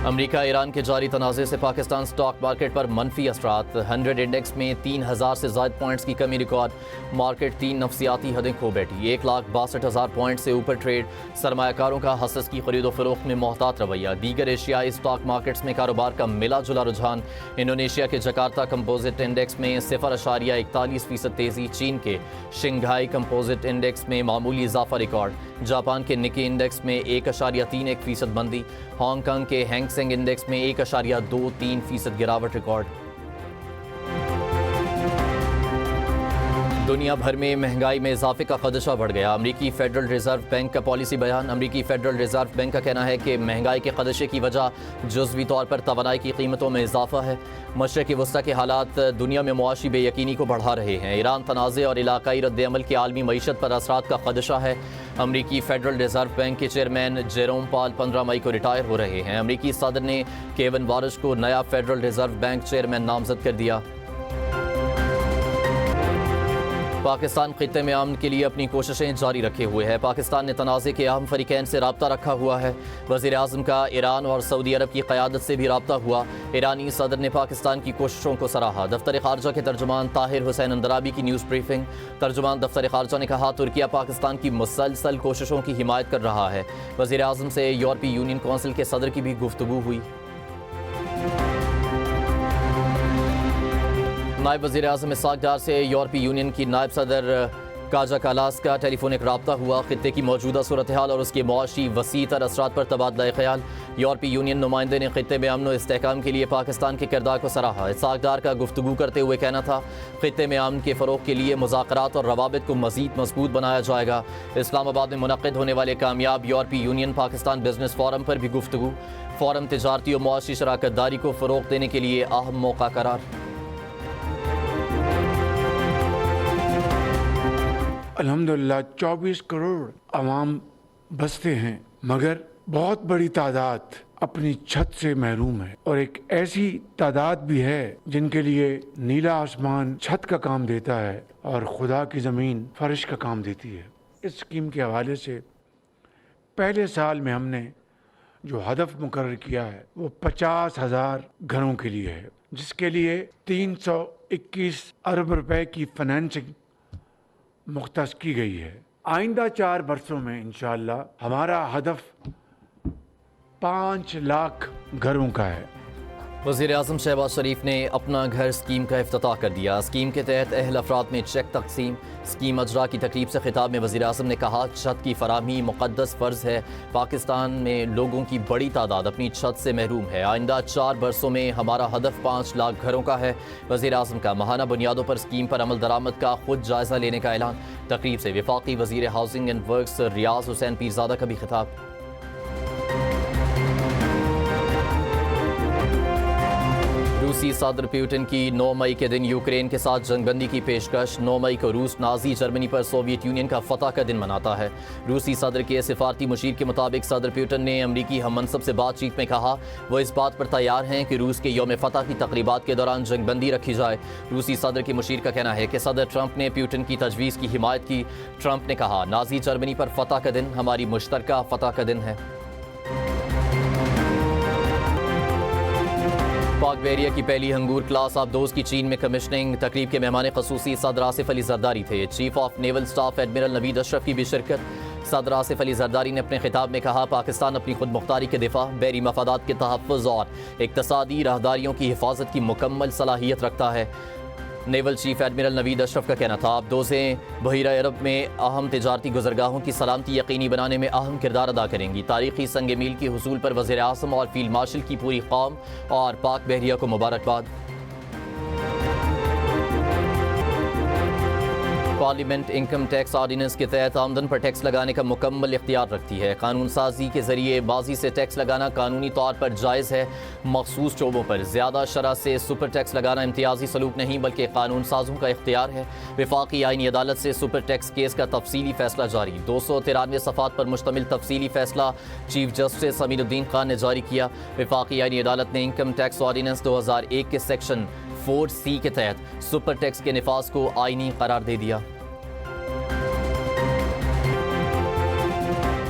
امریکہ ایران کے جاری تنازع سے پاکستان سٹاک مارکیٹ پر منفی اثرات 100 انڈیکس میں 3000 سے زائد پوائنٹس کی کمی ریکارڈ مارکیٹ 3 نفسیاتی حدیں کھو بیٹھی 1,62,000 پوائنٹ سے اوپر ٹریڈ سرمایہ کاروں کا حصص کی خرید و فروخت میں محتاط رویہ دیگر ایشیائی سٹاک مارکیٹس میں کاروبار کا ملا جلا رجحان انڈونیشیا کے جکارتا کمپوزٹ انڈیکس میں 0.41% تیزی چین کے شنگھائی کمپوزٹ انڈیکس میں معمولی اضافہ ریکارڈ جاپان کے نکی انڈیکس میں 1.31% بندی ہانگ کانگ کے ہینگ سینگ انڈیکس میں 1.23% گراوٹ ریکارڈ دنیا بھر میں مہنگائی میں اضافے کا خدشہ بڑھ گیا امریکی فیڈرل ریزرو بینک کا پالیسی بیان امریکی فیڈرل ریزرو بینک کا کہنا ہے کہ مہنگائی کے خدشے کی وجہ جزوی طور پر توانائی کی قیمتوں میں اضافہ ہے مشرق وسطی کے حالات دنیا میں معاشی بے یقینی کو بڑھا رہے ہیں ایران تنازع اور علاقائی رد عمل کے عالمی معیشت پر اثرات کا خدشہ ہے امریکی فیڈرل ریزرو بینک کے چیئرمین جیروم پال 15 مئی کو ریٹائر ہو رہے ہیں امریکی صدر نے کیون وارش کو نیا فیڈرل ریزرو بینک چیئرمین نامزد کر دیا پاکستان خطے میں امن کے لیے اپنی کوششیں جاری رکھے ہوئے ہے پاکستان نے تنازع کے اہم فریقین سے رابطہ رکھا ہوا ہے وزیر اعظم کا ایران اور سعودی عرب کی قیادت سے بھی رابطہ ہوا ایرانی صدر نے پاکستان کی کوششوں کو سراہا دفتر خارجہ کے ترجمان طاہر حسین اندرابی کی نیوز بریفنگ ترجمان دفتر خارجہ نے کہا ترکیہ پاکستان کی مسلسل کوششوں کی حمایت کر رہا ہے وزیر اعظم سے یورپی یونین کونسل کے صدر کی بھی گفتگو ہوئی نائب وزیر اعظم اسحاق ڈار سے یورپی یونین کی نائب صدر کاجا کالاس کا ٹیلی فونک رابطہ ہوا خطے کی موجودہ صورتحال اور اس کے معاشی وسیع تر اثرات پر تبادلہ خیال یورپی یونین نمائندے نے خطے میں امن و استحکام کے لیے پاکستان کے کردار کو سراہا اسحاق ڈار کا گفتگو کرتے ہوئے کہنا تھا خطے میں امن کے فروغ کے لیے مذاکرات اور روابط کو مزید مضبوط بنایا جائے گا اسلام آباد میں منعقد ہونے والے کامیاب یورپی یونین پاکستان بزنس فورم پر بھی گفتگو فورم تجارتی و معاشی شراکت داری کو فروغ دینے کے لیے اہم موقع قرار الحمدللہ 24 کروڑ عوام بستے ہیں مگر بہت بڑی تعداد اپنی چھت سے محروم ہے اور ایک ایسی تعداد بھی ہے جن کے لیے نیلا آسمان چھت کا کام دیتا ہے اور خدا کی زمین فرش کا کام دیتی ہے اس اسکیم کے حوالے سے پہلے سال میں ہم نے جو ہدف مقرر کیا ہے وہ 50,000 گھروں کے لیے ہے جس کے لیے 321 ارب روپے کی فنانسنگ مختص کی گئی ہے آئندہ 4 برسوں میں انشاءاللہ ہمارا ہدف 5 لاکھ گھروں کا ہے وزیر اعظم شہباز شریف نے اپنا گھر اسکیم کا افتتاح کر دیا اسکیم کے تحت اہل افراد میں چیک تقسیم اسکیم اجرا کی تقریب سے خطاب میں وزیر اعظم نے کہا چھت کی فراہمی مقدس فرض ہے پاکستان میں لوگوں کی بڑی تعداد اپنی چھت سے محروم ہے آئندہ 4 برسوں میں ہمارا ہدف 5 لاکھ گھروں کا ہے وزیر اعظم کا ماہانہ بنیادوں پر اسکیم پر عمل درآمد کا خود جائزہ لینے کا اعلان تقریب سے وفاقی وزیر ہاؤسنگ اینڈ ورکس ریاض حسین پیرزادہ کا بھی خطاب روسی صدر پیوٹن کی 9 مئی کے دن یوکرین کے ساتھ جنگ بندی کی پیشکش 9 مئی کو روس نازی جرمنی پر سوویت یونین کا فتح کا دن مناتا ہے روسی صدر کے سفارتی مشیر کے مطابق صدر پیوٹن نے امریکی ہم منصب سے بات چیت میں کہا وہ اس بات پر تیار ہیں کہ روس کے یوم فتح کی تقریبات کے دوران جنگ بندی رکھی جائے روسی صدر کے مشیر کا کہنا ہے کہ صدر ٹرمپ نے پیوٹن کی تجویز کی حمایت کی ٹرمپ نے کہا نازی جرمنی پر فتح کا دن ہماری مشترکہ فتح کا دن ہے پاک بحریہ کی پہلی ہنگور کلاس آبدوز کی چین میں کمیشننگ تقریب کے مہمان خصوصی صدر آصف علی زرداری تھے chief of naval staff admiral Naveed Ashraf کی بھی شرکت صدر آصف علی زرداری نے اپنے خطاب میں کہا پاکستان اپنی خود مختاری کے دفاع بحری مفادات کے تحفظ اور اقتصادی راہداریوں کی حفاظت کی مکمل صلاحیت رکھتا ہے نیول چیف ایڈمرل نوید اشرف کا کہنا تھا آبدوزیں بحیرہ عرب میں اہم تجارتی گزرگاہوں کی سلامتی یقینی بنانے میں اہم کردار ادا کریں گی تاریخی سنگ میل کے حصول پر وزیر اعظم اور فیلڈ مارشل کی پوری قوم اور پاک بحریہ کو مبارکباد پارلیمنٹ انکم ٹیکس آرڈیننس کے تحت آمدن پر ٹیکس لگانے کا مکمل اختیار رکھتی ہے قانون سازی کے ذریعے بازی سے ٹیکس لگانا قانونی طور پر جائز ہے مخصوص شعبوں پر زیادہ شرح سے سپر ٹیکس لگانا امتیازی سلوک نہیں بلکہ قانون سازوں کا اختیار ہے وفاقی آئینی عدالت سے سپر ٹیکس کیس کا تفصیلی فیصلہ جاری 293 صفحات پر مشتمل تفصیلی فیصلہ چیف جسٹس امین الدین خان نے جاری کیا وفاقی آئینی عدالت نے انکم ٹیکس آرڈیننس 2001 کے سیکشن 4C کے تحت سپر ٹیکس کے نفاذ کو آئینی قرار دے دیا